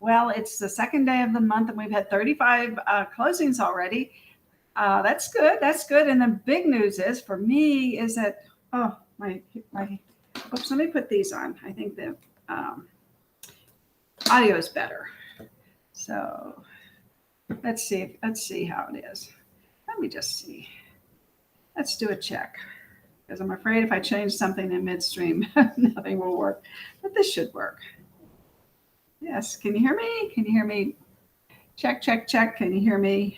Well, it's the second day of the month and we've had 35 closings already. That's good. That's good. And the big news is for me is that, oh, oops, let me put these on. I think the audio is better. So let's see how it is. Let me just see. Let's do a check because I'm afraid if I change something in midstream, nothing will work, but this should work. Yes. Can you hear me? Can you hear me? Check, check, check. Can you hear me?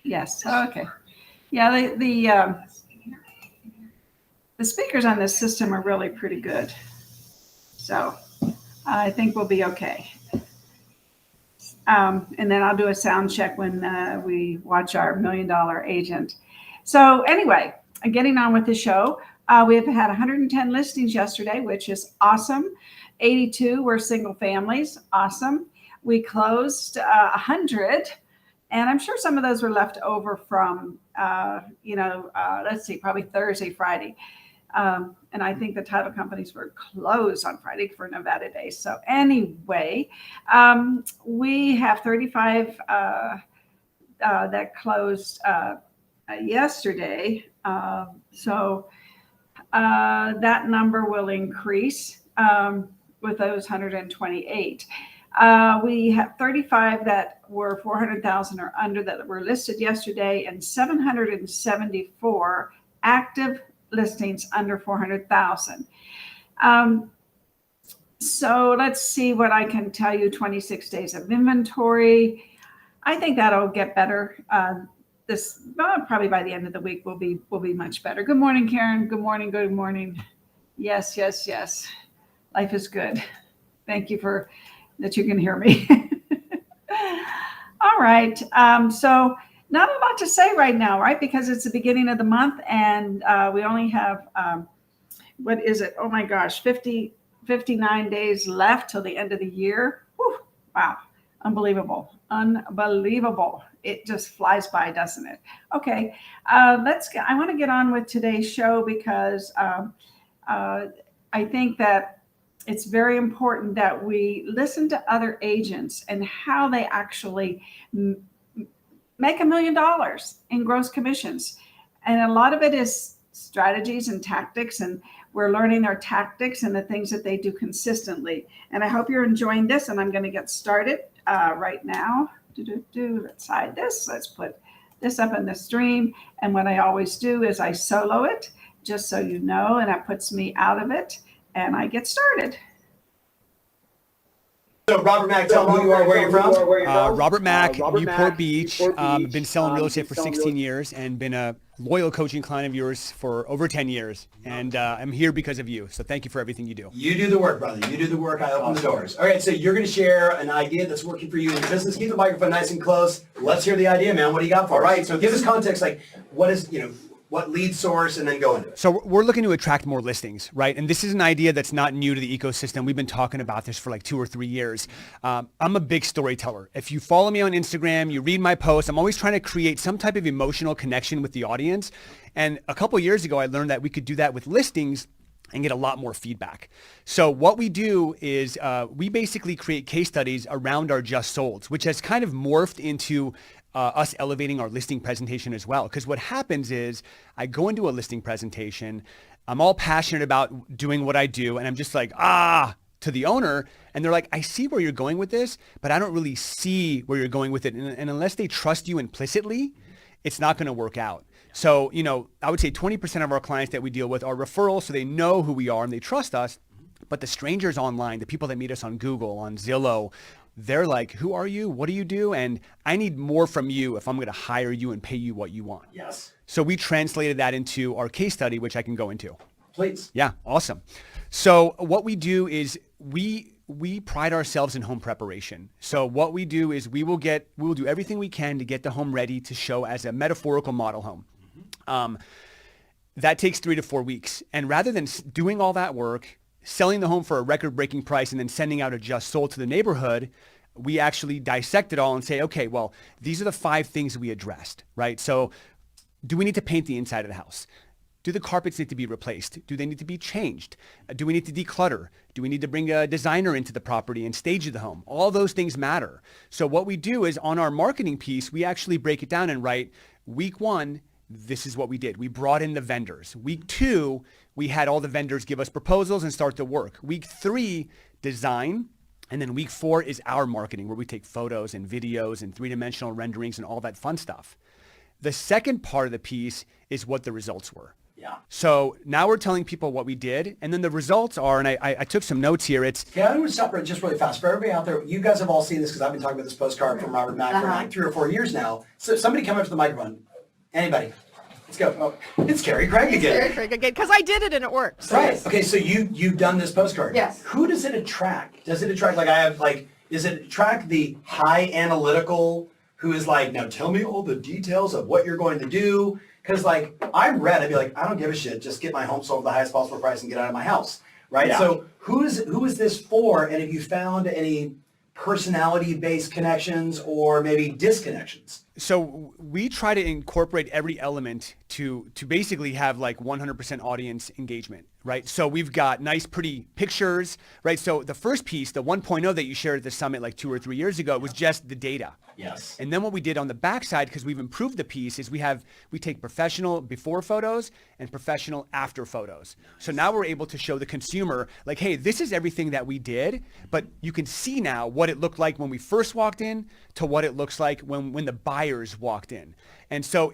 Yes. Okay. Yeah. The speakers on this system are really pretty good. So I think we'll be okay. And then I'll do a sound check when we watch our $1 Million Agent. So anyway, getting on with the show. We have had 110 listings yesterday, which is awesome. 82 were single families. Awesome. We closed 100. And I'm sure some of those were left over from, let's see, probably Thursday, Friday. And I think the title companies were closed on Friday for Nevada Day. So anyway, we have 35 that closed yesterday. So that number will increase with those 128. We have 35 that were 400,000 or under that were listed yesterday, and 774 active listings under 400,000. So let's see what I can tell you. 26 days of inventory. I think that'll get better. Probably by the end of the week will be much better. Good morning, Karen. Good morning. Good morning. Yes. Life is good. Thank you for that. You can hear me. All right. So not a lot to say right now, right? Because it's the beginning of the month and we only have, what is it? Oh my gosh, 59 days left till the end of the year. Whew, wow. Unbelievable. It just flies by, doesn't it? Okay. I want to get on with today's show because I think that it's very important that we listen to other agents and how they actually make $1 million in gross commissions. And a lot of it is strategies and tactics, and we're learning their tactics and the things that they do consistently. And I hope you're enjoying this, and I'm going to get started right now. Let's hide this. Let's put this up in the stream. And what I always do is I solo it, just so you know, and that puts me out of it, and I get started. So Robert Mack, tell me who you are, where you're from. Robert Mack, Newport Beach. Been selling real estate for 16 years and been a loyal coaching client of yours for over 10 years. And I'm here because of you. So thank you for everything you do. You do the work, brother. You do the work. I open the doors. All right. So you're going to share an idea that's working for you in your business. Keep the microphone nice and close. Let's hear the idea, man. What do you got for us? All right. So give us context, like what lead source, and then go into it. So we're looking to attract more listings, right? And this is an idea that's not new to the ecosystem. We've been talking about this for like 2 or 3 years. I'm a big storyteller. If you follow me on Instagram, you read my posts, I'm always trying to create some type of emotional connection with the audience. And a couple of years ago, I learned that we could do that with listings and get a lot more feedback. So what we do is we basically create case studies around our just solds, which has kind of morphed into us elevating our listing presentation as well. Because what happens is I go into a listing presentation, I'm all passionate about doing what I do, and I'm just like, to the owner, and they're like, I see where you're going with this, but I don't really see where you're going with it. And unless they trust you implicitly, it's not going to work out. So, I would say 20% of our clients that we deal with are referrals, so they know who we are and they trust us. But the strangers online, the people that meet us on Google, on Zillow, they're like, who are you? What do you do? And I need more from you if I'm going to hire you and pay you what you want. Yes. So we translated that into our case study, which I can go into. Please. Yeah, awesome. So what we do is we pride ourselves in home preparation. So what we do is we will do everything we can to get the home ready to show as a metaphorical model home. Mm-hmm. That takes 3 to 4 weeks. And rather than doing all that work, selling the home for a record-breaking price and then sending out a just sold to the neighborhood, we actually dissect it all and say, okay, well, these are the 5 things we addressed, right? So do we need to paint the inside of the house? Do the carpets need to be replaced? Do they need to be changed? Do we need to declutter? Do we need to bring a designer into the property and stage the home? All those things matter. So what we do is on our marketing piece, we actually break it down and write, week 1, this is what we did. We brought in the vendors. Week 2, we had all the vendors give us proposals and start the work. Week 3, design. And then week 4 is our marketing, where we take photos and videos and 3-dimensional renderings and all that fun stuff. The second part of the piece is what the results were. Yeah. So now we're telling people what we did, and then the results are, and I took some notes here. It's Okay, I want to stop just really fast. For everybody out there, you guys have all seen this because I've been talking about this postcard from Robert Mack for like 3 or 4 years now. So somebody come up to the microphone. Anybody? Let's go. Oh, it's Carrie Craig again. Because I did it and it worked. So Right. Okay, so you've done this postcard. Yes. Who does it attract? Does it attract does it attract the high analytical who is like, now tell me all the details of what you're going to do? Because like I'd be like, I don't give a shit. Just get my home sold for the highest possible price and get out of my house. Right. Yeah. So who is this for? And have you found any personality-based connections or maybe disconnections? so we try to incorporate every element to basically have like 100% audience engagement, right? So we've got nice, pretty pictures, right? So the first piece, the 1.0 that you shared at the summit like 2 or 3 years ago, was just the data. Yes. And then what we did on the backside, because we've improved the piece, is we take professional before photos and professional after photos. So now we're able to show the consumer like, hey, this is everything that we did, but you can see now what it looked like when we first walked in to what it looks like when the buyers walked in. And so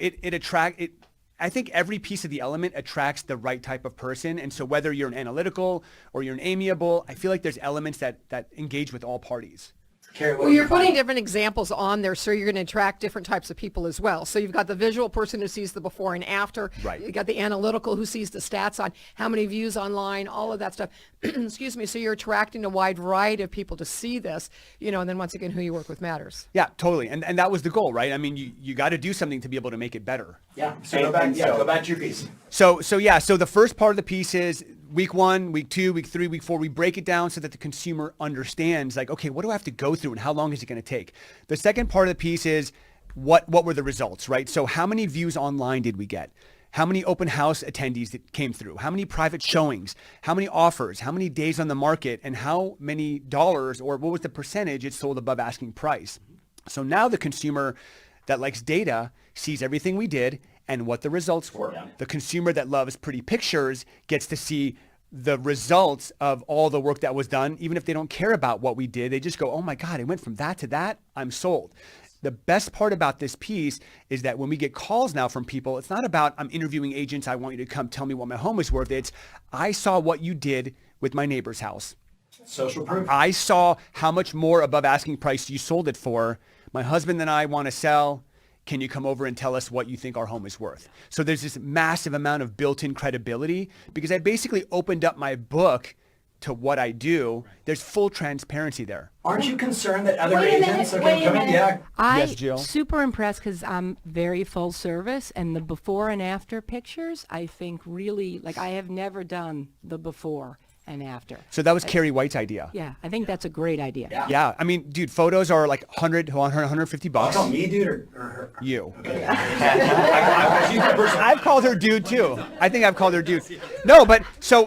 I think every piece of the element attracts the right type of person. And so whether you're an analytical or you're an amiable, I feel like there's elements that engage with all parties. Carrie, Well, you're putting different examples on there, so you're going to attract different types of people as well. So you've got the visual person who sees the before and after. Right. You've got the analytical who sees the stats on how many views online, all of that stuff. Excuse me. So you're attracting a wide variety of people to see this, and then once again, who you work with matters. Yeah, totally. And that was the goal, right? I mean, you got to do something to be able to make it better. Yeah. So go back to your piece. So the first part of the piece is week 1, week 2, week 3, week 4, we break it down so that the consumer understands like, okay, what do I have to go through and how long is it going to take? The second part of the piece is what were the results, right? So how many views online did we get? How many open house attendees that came through? How many private showings? How many offers? How many days on the market? And how many dollars, or what was the percentage it sold above asking price? So now the consumer that likes data sees everything we did and what the results were. Yeah. The consumer that loves pretty pictures gets to see the results of all the work that was done. Even if they don't care about what we did, they just go, oh my God, it went from that to that, I'm sold. The best part about this piece is that when we get calls now from people, it's not about I'm interviewing agents, I want you to come tell me what my home is worth. It's I saw what you did with my neighbor's house. Social proof. I saw how much more above asking price you sold it for. My husband and I want to sell. Can you come over and tell us what you think our home is worth? So there's this massive amount of built-in credibility because I basically opened up my book to what I do. There's full transparency there. Aren't you concerned that other Wait a agents minute, are going wait to a come in? minute. Yeah. Yes, Jill. Super impressed because I'm very full service, and the before and after pictures, I think really, like I have never done the before and after. So that was Carrie White's idea. Yeah, I think that's a great idea. Yeah. Yeah, I mean, dude, photos are like 100 to 150 bucks. Call me, dude, or her? You. She's my personal. I've called her dude too. I think I've called her dude. No, but so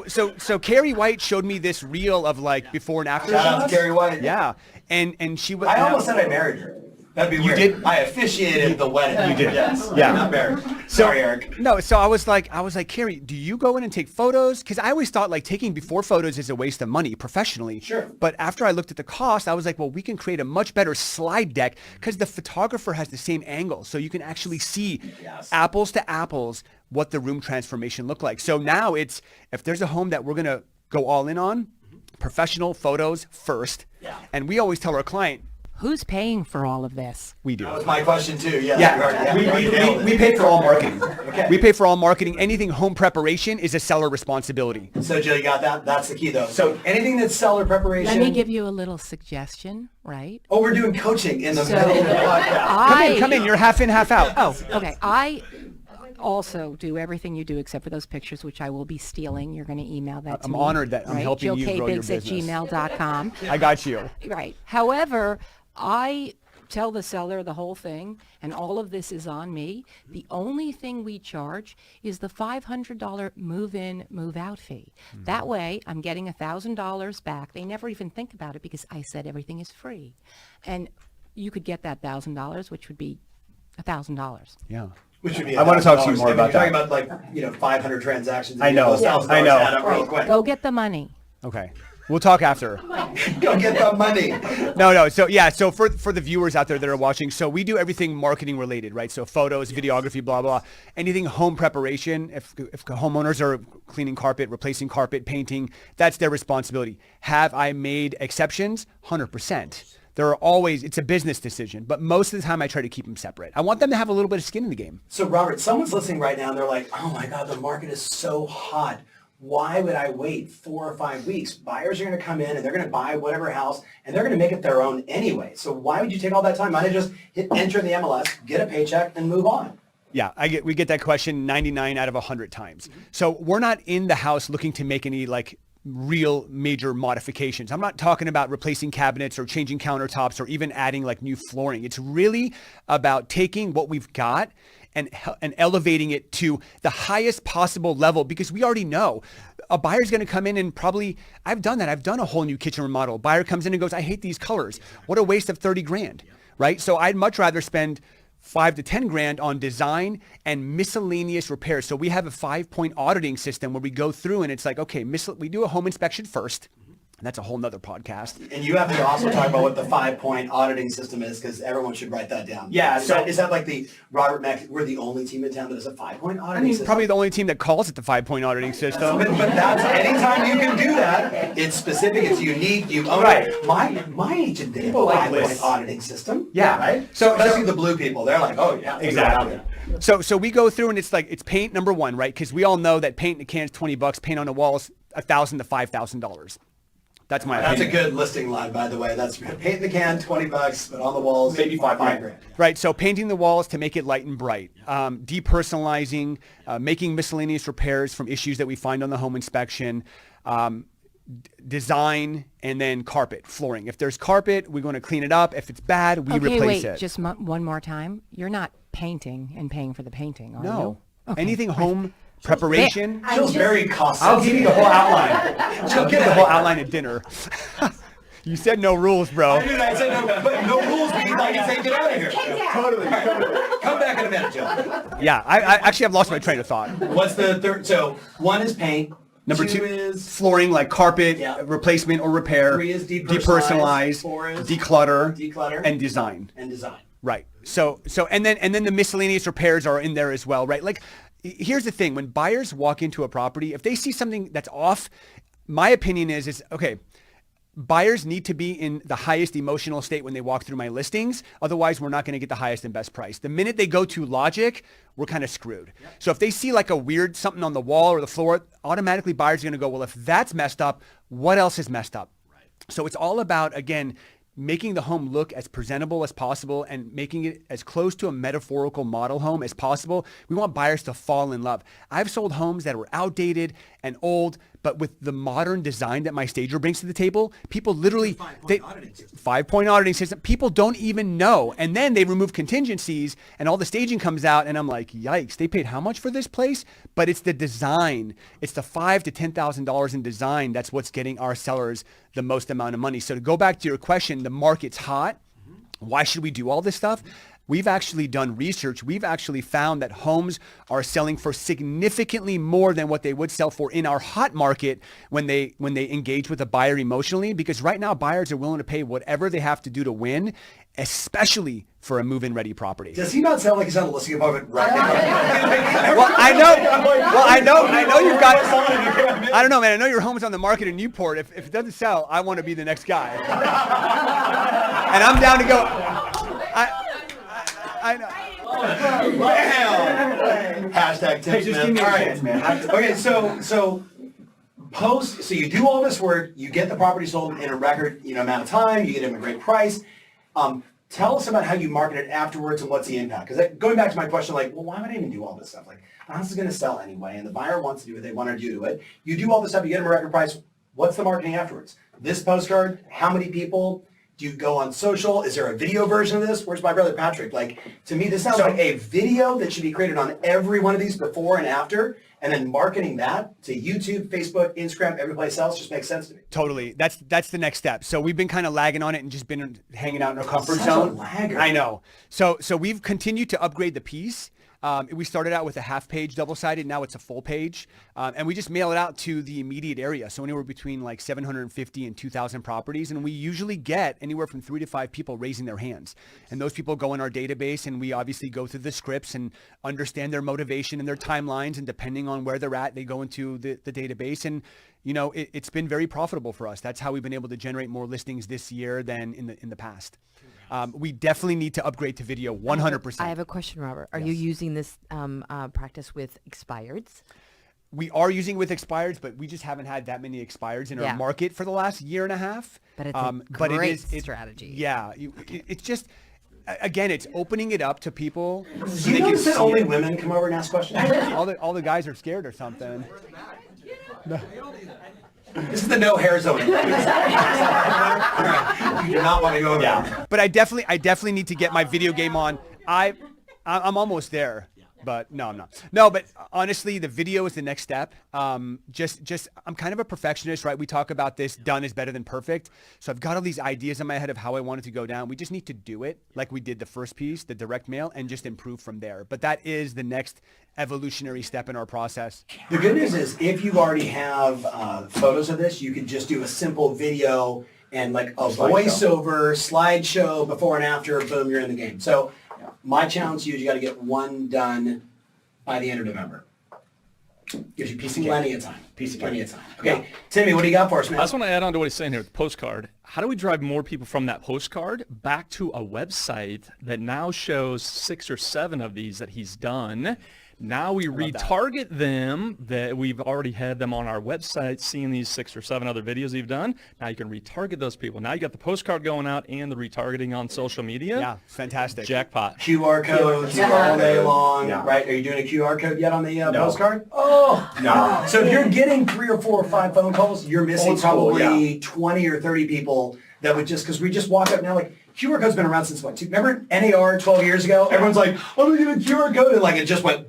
Carrie White showed me this reel of like before and after. Shout out to shots. Carrie White. Yeah, and she was. I almost said I married her. That'd be weird. did? I officiated the wedding. You did. Yes. Yeah. I'm not married. Sorry, Eric. No, so I was like, Carrie, do you go in and take photos? Because I always thought like taking before photos is a waste of money professionally. Sure. But after I looked at the cost, I was like, well, we can create a much better slide deck because the photographer has the same angle. So you can actually see Yes. apples to apples what the room transformation looked like. So now it's, if there's a home that we're going to go all in on, professional photos first. Yeah. And we always tell our client, Who's paying for all of this? we do. That was my question too. Yeah. Yeah, we already nailed we it. pay for all marketing. Okay. We pay for all marketing. Anything home preparation is a seller responsibility. So Jill, you got that? That's the key though. So anything that's seller preparation. Let me give you a little suggestion, right? Oh, we're doing coaching in the So, middle of the podcast. Come in. You're half in, half out. Oh, okay. I also do everything you do except for those pictures, which I will be stealing. You're going to email that to I'm me. honored that I'm helping you grow your business. JillKBiggs@gmail.com. I got you. Right. However, I tell the seller the whole thing, and all of this is on me. The only thing we charge is the $500 move-in, move-out fee. That way, I'm getting $1,000 back. They never even think about it because I said everything is free. And you could get that $1,000, which would be $1,000. Yeah. Which would be I want to talk to you more about You're that. talking about like 500 transactions. I know. I know. Add up real quick. Go get the money. Okay. We'll talk after. Go get the money. No. So yeah. So for the viewers out there that are watching, so we do everything marketing related, right? So photos, videography, blah, blah, anything home preparation. If homeowners are cleaning carpet, replacing carpet, painting, that's their responsibility. Have I made exceptions? 100%. There are always, it's a business decision, but most of the time I try to keep them separate. I want them to have a little bit of skin in the game. So Robert, someone's listening right now and they're like, oh my God, the market is so hot. Why would I wait 4 or 5 weeks? Buyers are going to come in and they're going to buy whatever house and they're going to make it their own anyway. So why would you take all that time? Might have just hit enter in the MLS, get a paycheck and move on. Yeah, we get that question 99 out of 100 times. So we're not in the house looking to make any like real major modifications. I'm not talking about replacing cabinets or changing countertops or even adding like new flooring. It's really about taking what we've got and elevating it to the highest possible level, because we already know a buyer's going to come in and probably, I've done that. I've done a whole new kitchen remodel. Buyer comes in and goes, I hate these colors. What a waste of 30 grand, right? So I'd much rather spend 5 to 10 grand on design and miscellaneous repairs. So we have a 5-point auditing system where we go through and it's like, okay, we do a home inspection first. And that's a whole nother podcast. And you have to also talk about what the 5-point auditing system is, because everyone should write that down. Yeah. So is that like the Robert Mack, we're the only team in town that has a 5-point auditing system? Probably the only team that calls it the 5-point auditing system. But that's anytime you can do that, it's specific, it's unique, you own Right. it. My agent did a People like 5-point lists. auditing system. Yeah. Right? So- Especially the blue people, they're like, oh yeah. Exactly. So we go through and it's like, it's paint number one, right? Because we all know that paint in a can is $20, paint on a wall is $1,000 to $5,000. That's my That's a opinion. good listing line, by the way. That's paint in the can, $20, but on the walls, Maybe $5 grand. Right, so painting the walls to make it light and bright, depersonalizing, making miscellaneous repairs from issues that we find on the home inspection, design, and then carpet, flooring. If there's carpet, we're going to clean it up. If it's bad, we replace it. Just one more time. You're not painting and paying for the painting, are No. you? Okay. Anything home preparation. Jill's very cautious. I'll give you the whole outline. I'll give you the whole outline at dinner. You said no rules, bro. I did. I said no, but no rules means I can say get out of here. Totally. Come back in a minute, Jill. Yeah, I actually have lost my train of thought. What's the third? So 1 is paint. Number 2 is flooring, like carpet Yeah. replacement or repair. 3 is depersonalize, 4 is declutter, and design. and design. Right. So and then the miscellaneous repairs are in there as well, right? Like, here's the thing: when buyers walk into a property, if they see something that's off, my opinion is okay. Buyers need to be in the highest emotional state when they walk through my listings. Otherwise, we're not going to get the highest and best price. The minute they go to logic, we're kind of screwed. Yep. So if they see like a weird something on the wall or the floor, automatically buyers are going to go, well, if that's messed up, what else is messed up? Right. So it's all about, again, making the home look as presentable as possible and making it as close to a metaphorical model home as possible. We want buyers to fall in love. I've sold homes that were outdated and old, but with the modern design that my stager brings to the table, people literally, 5-point auditing system, people don't even know. And then they remove contingencies and all the staging comes out and I'm like, yikes, they paid how much for this place? But it's the design. It's the $5,000 to $10,000 in design. That's what's getting our sellers the most amount of money. So to go back to your question, the market's hot. Why should we do all this stuff? We've actually done research. We've actually found that homes are selling for significantly more than what they would sell for in our hot market when they engage with a buyer emotionally, because right now buyers are willing to pay whatever they have to do to win, especially for a move-in ready property. Does he not sound like he's on a listing appointment right now? Well, I know you've got, I don't know, man. I know your home's on the market in Newport. If it doesn't sell, I want to be the next guy. And I'm down to go. I know. Wow. Hashtag tips, Just man. give me a All right. chance, man. Okay, so you do all this work, you get the property sold in a record amount of time, you get them a great price. Tell us about how you market it afterwards and what's the impact. Because going back to my question, like, well, why would I even do all this stuff? Like, the house is going to sell anyway, and the buyer wants to do what they want to do to it. You do all this stuff, you get them a record price. What's the marketing afterwards? This postcard, how many people? Do you go on social? Is there a video version of this? Where's my brother Patrick? Like, to me, this sounds like a video that should be created on every one of these before and after, and then marketing that to YouTube, Facebook, Instagram, every place else just makes sense to me. Totally. That's the next step. So we've been kind of lagging on it and just been hanging out in our comfort Such a zone. lagger. I know. So we've continued to upgrade the piece. We started out with a half page double-sided. Now it's a full page. And we just mail it out to the immediate area. So anywhere between like 750 and 2,000 properties. And we usually get anywhere from 3 to 5 people raising their hands. And those people go in our database, and we obviously go through the scripts and understand their motivation and their timelines. And depending on where they're at, they go into the database. And, you know, it's been very profitable for us. That's how we've been able to generate more listings this year than in the past. We definitely need to upgrade to video 100%. I have a question, Robert. Are you using this practice with expireds? We are using with expireds, but we just haven't had that many expireds in our market for the last year and a half. But it's a great strategy. Yeah. It's just, again, it's opening it up to people. Do you notice that only women come over and ask questions? all the guys are scared or something. This is the no hair zone. You do not want to go there. Yeah. But I definitely need to get my video game on. I'm almost there. But no, I'm not. No, but honestly, the video is the next step. Just I'm kind of a perfectionist, right? We talk about this, done is better than perfect. So I've got all these ideas in my head of how I want it to go down. We just need to do it like we did the first piece, the direct mail, and just improve from there. But that is the next evolutionary step in our process. The good news is if you already have photos of this, you could just do a simple video and like a voiceover, slideshow, before and after, boom, you're in the game. So my challenge to you is you got to get one done by the end of November. Gives you plenty of time. Plenty of time. Okay, Timmy, what do you got for us, man? I just want to add on to what he's saying here with the postcard. How do we drive more people from that postcard back to a website that now shows 6 or 7 of these that he's done? Now we retarget them that we've already had them on our website seeing these 6 or 7 other videos you've done. Now you can retarget those people. Now you got the postcard going out and the retargeting on social media. Yeah, fantastic. Jackpot. QR codes all day long, right? Are you doing a QR code yet on the postcard? Oh, no. So if you're getting 3 or 4 or 5 phone calls, you're missing probably 20 or 30 people that would just, because we just walk up now like, QR code's been around since what? Remember NAR 12 years ago? Everyone's like, I'm going to get a QR code. And like it just went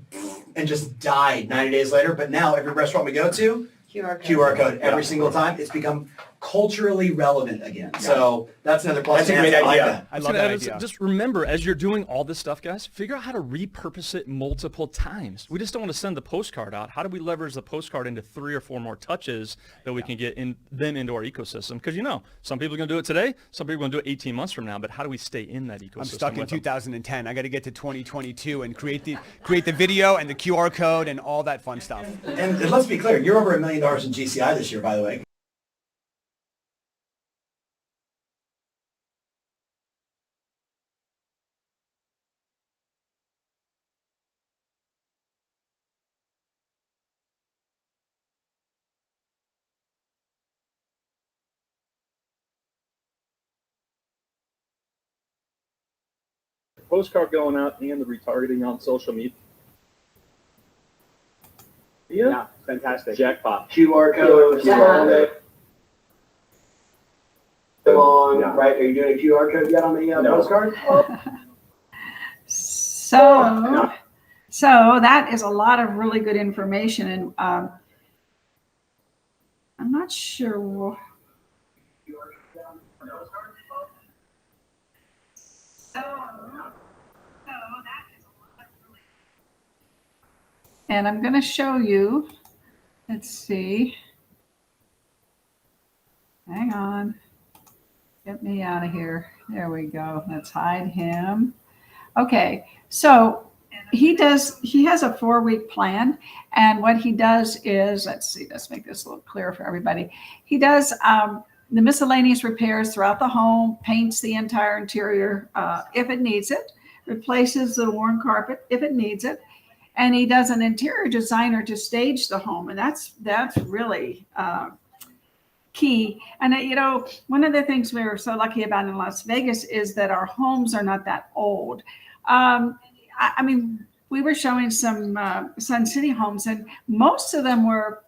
and just died 90 days later. But now every restaurant we go to, QR code every single time. It's become culturally relevant again. Yeah. So that's another plus. That's a great idea. I love that idea. Just remember, as you're doing all this stuff, guys, figure out how to repurpose it multiple times. We just don't want to send the postcard out. How do we leverage the postcard into 3 or 4 more touches that we can get them into our ecosystem? Because, you know, some people are going to do it today. Some people are going to do it 18 months from now. But how do we stay in that ecosystem? I'm stuck in 2010. I got to get to 2022 and create the video and the QR code and all that fun stuff. And let's be clear, you're over $1 million in GCI this year, by the way. Postcard going out and the retargeting on social media. Yeah, fantastic. Jackpot. QR codes all day long, right? Are you doing a QR code yet on the postcard? So that is a lot of really good information, and I'm not sure. And I'm going to show you. Let's see. Hang on. Get me out of here. There we go. Let's hide him. Okay. So he has a 4-week plan. And what he does is, let's see, let's make this a little clearer for everybody. He does the miscellaneous repairs throughout the home, paints the entire interior if it needs it, replaces the worn carpet if it needs it. And he does an interior designer to stage the home. And that's really key. And you know, one of the things we were so lucky about in Las Vegas is that our homes are not that old. I mean, we were showing some Sun City homes, and most of them were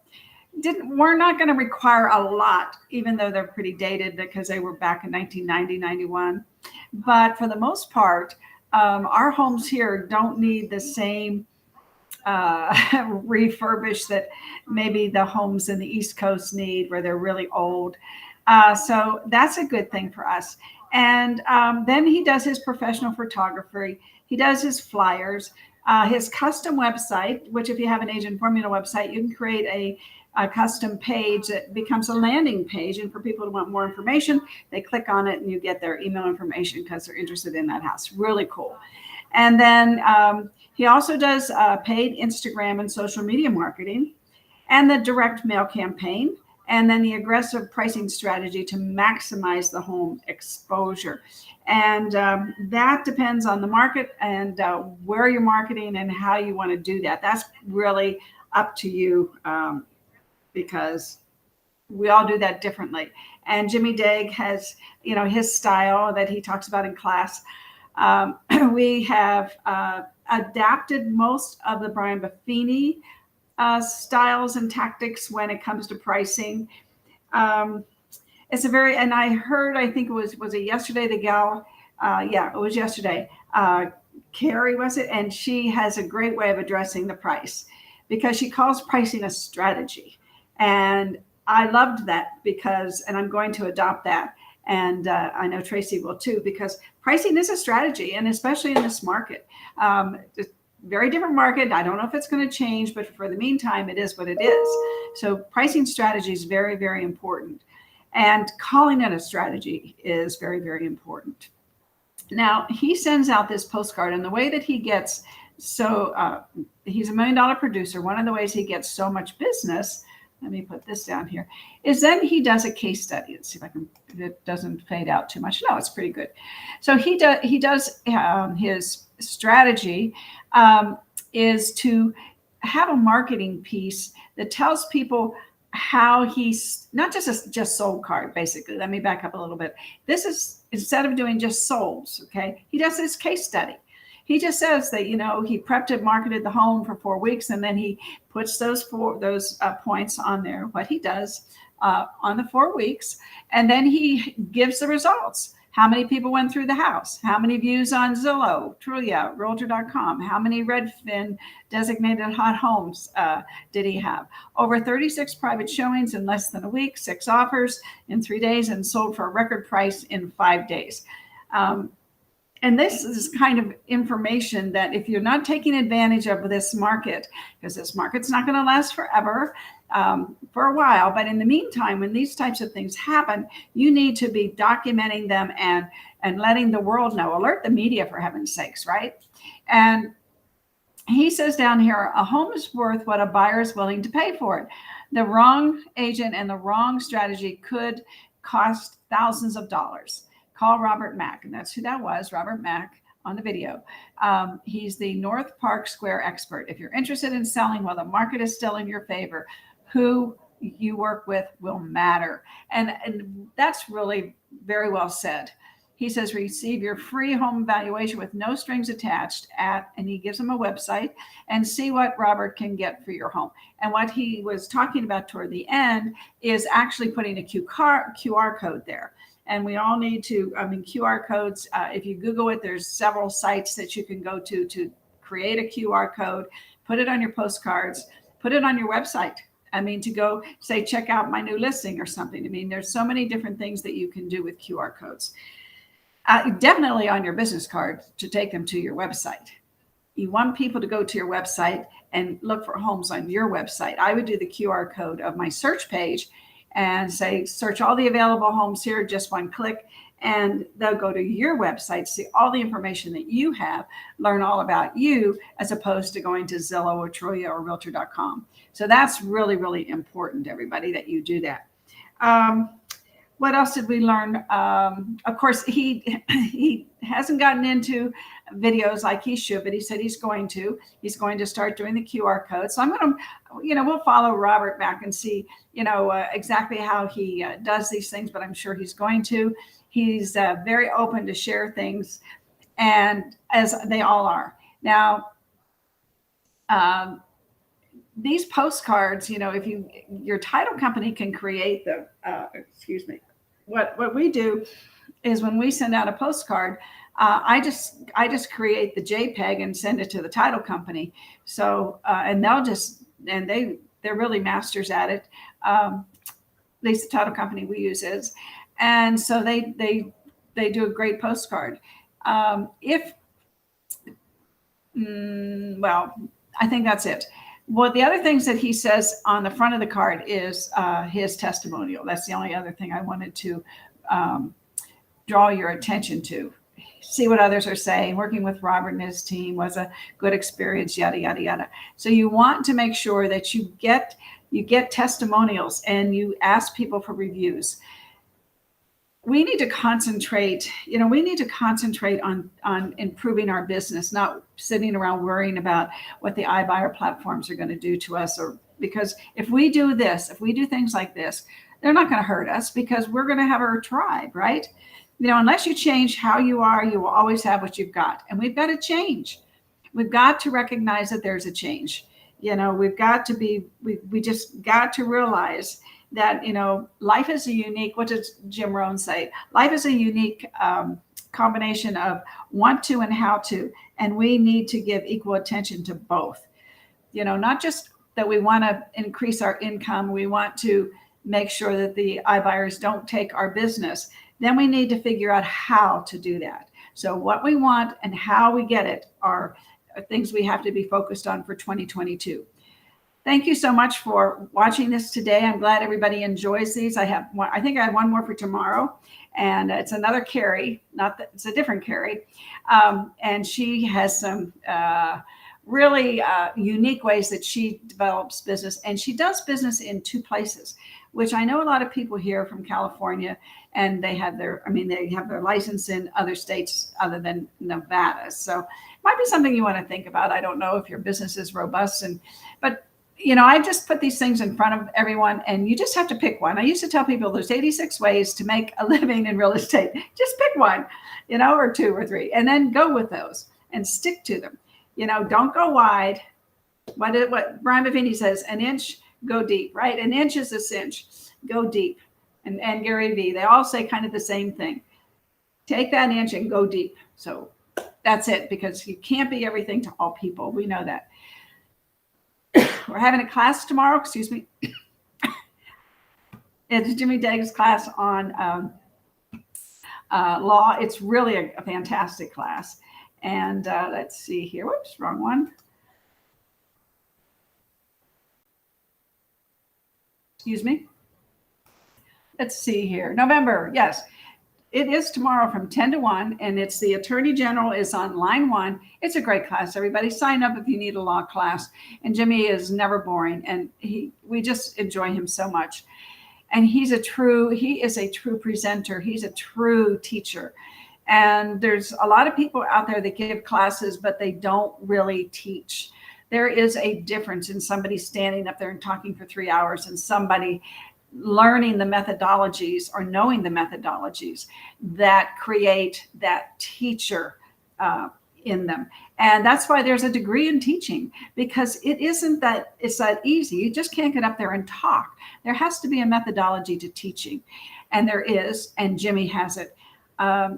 we're not going to require a lot, even though they're pretty dated because they were back in 1990, 91. But for the most part, our homes here don't need the same refurbish that maybe the homes in the East Coast need, where they're really old. So that's a good thing for us. And then he does his professional photography. He does his flyers, his custom website, which if you have an Agent Formula website, you can create a custom page that becomes a landing page. And for people who want more information, they click on it and you get their email information because they're interested in that house. Really cool. And then he also does paid Instagram and social media marketing, and the direct mail campaign, and then the aggressive pricing strategy to maximize the home exposure. And that depends on the market and where you're marketing and how you want to do that. That's really up to you, because we all do that differently. And Jimmy Dague has, his style that he talks about in class. We have adapted most of the Brian Buffini styles and tactics when it comes to pricing. It's a very, and I heard, I think was it yesterday, the gal, it was yesterday, Carrie, was it? And she has a great way of addressing the price because she calls pricing a strategy. And I loved that because, and I'm going to adopt that. And I know Tracy will too, because pricing is a strategy, and especially in this market. It's a very different market. I don't know if it's going to change, but for the meantime, it is what it is. So pricing strategy is very, very important. And calling it a strategy is very, very important. Now, he sends out this postcard, and the way that he gets, so he's $1 million producer. One of the ways he gets so much business, let me put this down here, is then he does a case study. Let's see if I can, if it doesn't fade out too much. No, it's pretty good. So he does his strategy is to have a marketing piece that tells people how he's not just sold card, basically. Let me back up a little bit. This is, instead of doing just solds, okay, he does his case study. He just says that, he prepped and marketed the home for 4 weeks, and then he puts those points on there, what he does on the 4 weeks. And then he gives the results. How many people went through the house? How many views on Zillow, Trulia, Realtor.com? How many Redfin designated hot homes did he have? Over 36 private showings in less than a week, 6 offers in 3 days, and sold for a record price in 5 days. And this is kind of information that if you're not taking advantage of this market, because this market's not going to last forever, for a while, but in the meantime, when these types of things happen, you need to be documenting them and letting the world know. Alert the media, for heaven's sakes, right? And he says down here, a home is worth what a buyer is willing to pay for it. The wrong agent and the wrong strategy could cost thousands of dollars. Call Robert Mack, and that's who that was, Robert Mack, on the video. He's the North Park Square expert. If you're interested in selling while the market is still in your favor, who you work with will matter. And that's really very well said. He says, receive your free home evaluation with no strings attached and he gives them a website, and see what Robert can get for your home. And what he was talking about toward the end is actually putting a QR code there. And we all need to, QR codes, if you Google it, there's several sites that you can go to create a QR code, put it on your postcards, put it on your website. To go say, check out my new listing or something. There's so many different things that you can do with QR codes. Definitely on your business card to take them to your website. You want people to go to your website and look for homes on your website. I would do the QR code of my search page and say, search all the available homes here, just one click, and they'll go to your website, see all the information that you have, learn all about you, as opposed to going to Zillow or Trulia or Realtor.com. So that's really, really important, everybody, that you do that. What else did we learn? Of course, he hasn't gotten into videos like he should, but he said he's going to. He's going to start doing the QR code. So I'm going to, we'll follow Robert Mack and see, exactly how he does these things, but I'm sure he's going to. He's very open to share things, and as they all are. Now, these postcards, if your title company can create the, what we do is when we send out a postcard, I just create the JPEG and send it to the title company. So, and they're really masters at it. At least the title company we use is, and so they do a great postcard. Well, I think that's it. Well, the other things that he says on the front of the card is his testimonial. That's the only other thing I wanted to draw your attention to. See what others are saying. Working with Robert and his team was a good experience, yada, yada, yada. So you want to make sure that you get testimonials and you ask people for reviews. We need to concentrate, on improving our business, not sitting around worrying about what the iBuyer platforms are going to do to us, because if we do things like this, they're not going to hurt us because we're going to have our tribe, right? Unless you change how you are, you will always have what you've got. And we've got to change. We've got to recognize that there's a change. We've got to we just got to realize that, life is a unique, what does Jim Rohn say? Life is a unique combination of want to and how to, and we need to give equal attention to both. Not just that we want to increase our income, we want to make sure that the iBuyers don't take our business. Then we need to figure out how to do that. So what we want and how we get it are things we have to be focused on for 2022. Thank you so much for watching this today. I'm glad everybody enjoys these. I think I have one more for tomorrow, and it's another Carrie. It's a different Carrie, and she has some really unique ways that she develops business, and she does business in 2 places, which I know a lot of people here from California, and they have their license in other states other than Nevada. So it might be something you want to think about. I don't know if your business is robust, but I just put these things in front of everyone, and you just have to pick one. I used to tell people there's 86 ways to make a living in real estate. Just pick one, or 2 or 3, and then go with those and stick to them. Don't go wide. What Brian Buffini says, an inch, go deep, right? An inch is a cinch, go deep. And Gary Vee, they all say kind of the same thing. Take that inch and go deep. So that's it, because you can't be everything to all people. We know that. We're having a class tomorrow, excuse me. It's Jimmy Dagg's class on law. It's really a fantastic class. And let's see here. Whoops, wrong one. Excuse me. Let's see here. November, yes. It is tomorrow from 10 to 1, and it's the Attorney General is on line 1. It's a great class. Everybody sign up if you need a law class. And Jimmy is never boring, and we just enjoy him so much. And he is a true presenter. He's a true teacher. And there's a lot of people out there that give classes, but they don't really teach. There is a difference in somebody standing up there and talking for 3 hours and somebody learning the methodologies or knowing the methodologies that create that teacher in them. And that's why there's a degree in teaching, because it's that easy. You just can't get up there and talk. There has to be a methodology to teaching. And there is, and Jimmy has it.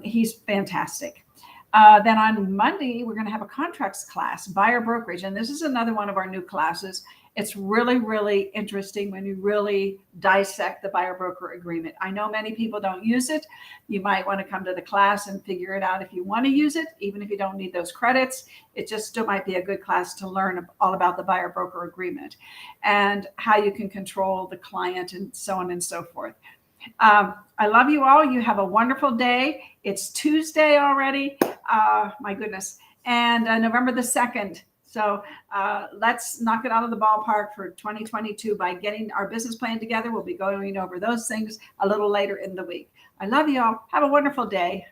He's fantastic. Then on Monday, we're going to have a contracts class, buyer brokerage. And this is another one of our new classes. It's really, really interesting when you really dissect the buyer broker agreement. I know many people don't use it. You might want to come to the class and figure it out if you want to use it, even if you don't need those credits. It just still might be a good class to learn all about the buyer broker agreement and how you can control the client and so on and so forth. I love you all. You have a wonderful day. It's Tuesday already. My goodness. And November the 2nd. So let's knock it out of the ballpark for 2022 by getting our business plan together. We'll be going over those things a little later in the week. I love you all. Have a wonderful day.